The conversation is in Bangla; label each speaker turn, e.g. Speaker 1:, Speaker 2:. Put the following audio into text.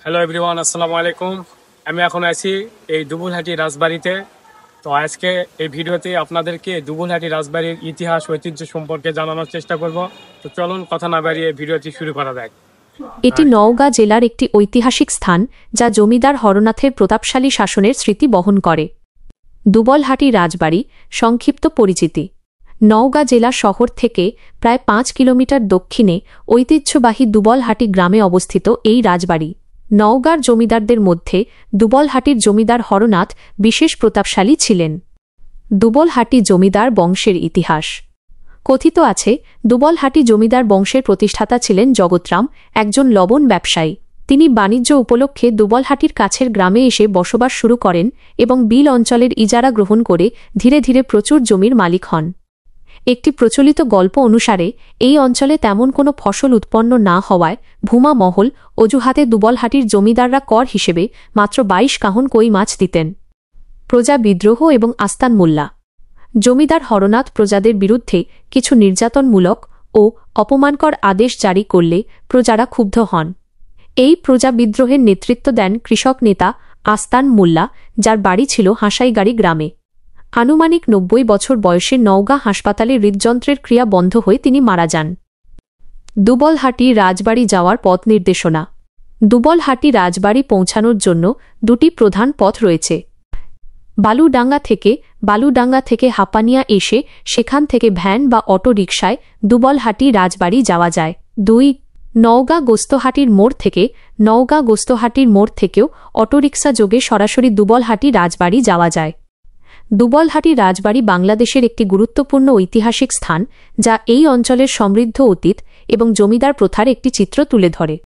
Speaker 1: হ্যালো এভরিওয়ান, আসসালামু আলাইকুম। আমি এখন আছি এই দুবুলহাটি রাজবাড়িতে। তো আজকে এই ভিডিওতে আপনাদেরকে দুবুলহাটি রাজবাড়ির ইতিহাস ঐতিহ্য সম্পর্কে জানানোর চেষ্টা করব। তো চলুন কথা না বাড়িয়ে ভিডিওটি শুরু করা যাক।
Speaker 2: এটি নওগাঁ জেলার একটি ঐতিহাসিক স্থান যা জমিদার হরনাথের প্রতাপশালী শাসনের স্মৃতি বহন করে। দুবলহাটি রাজবাড়ি সংক্ষিপ্ত পরিচিতি। নওগাঁ জেলা শহর থেকে প্রায় ৫ কিলোমিটার দক্ষিণে ঐতিহ্যবাহী দুবলহাটি গ্রামে অবস্থিত এই রাজবাড়ি। নওগাঁর জমিদারদের মধ্যে দুবলহাটির জমিদার হরনাথ বিশেষ প্রতাপশালী ছিলেন। দুবলহাটি জমিদার বংশের ইতিহাস। কথিত আছে, দুবলহাটি জমিদার বংশের প্রতিষ্ঠাতা ছিলেন জগৎরাম, একজন লবণ ব্যবসায়ী। তিনি বাণিজ্য উপলক্ষে দুবলহাটির কাছের গ্রামে এসে বসবাস শুরু করেন এবং বিল অঞ্চলের ইজারা গ্রহণ করে ধীরে ধীরে প্রচুর জমির মালিক হন। একটি প্রচলিত গল্প অনুসারে এই অঞ্চলে তেমন কোনো ফসল উৎপন্ন না হওয়ায় ভূমা মহল অজুহাতে দুবলহাটির জমিদাররা কর হিসেবে মাত্র ২২ কাহন কই মাছ দিতেন। প্রজা বিদ্রোহ এবং আস্তান মোল্লা। জমিদার হরনাথ প্রজাদের বিরুদ্ধে কিছু নির্যাতনমূলক ও অপমানকর আদেশ জারি করলে প্রজারা ক্ষুব্ধ হন। এই প্রজা বিদ্রোহের নেতৃত্ব দেন কৃষক নেতা আস্তান মোল্লা, যার বাড়ি ছিল হাঁসাইগাড়ি গ্রামে। আনুমানিক ৯০ বছর বয়সে নওগাঁ হাসপাতালে হৃদযন্ত্রের ক্রিয়া বন্ধ হয়ে তিনি মারা যান। দুবলহাটি রাজবাড়ি যাওয়ার পথ নির্দেশনা। দুবলহাটি রাজবাড়ি পৌঁছানোর জন্য দুটি প্রধান পথ রয়েছে। বালুডাঙ্গা থেকে হাপানিয়া এসে সেখান থেকে ভ্যান বা অটো রিকশায় দুবলহাটি রাজবাড়ি যাওয়া যায়। ২. নওগাঁ গোস্তহাটির মোড় থেকেও অটোরিকশা যোগে সরাসরি দুবলহাটি রাজবাড়ি যাওয়া যায়। দুবলহাটি রাজবাড়ি বাংলাদেশের একটি গুরুত্বপূর্ণ ঐতিহাসিক স্থান যা এই অঞ্চলের সমৃদ্ধ অতীত এবং জমিদার প্রথার একটি চিত্র তুলে ধরে।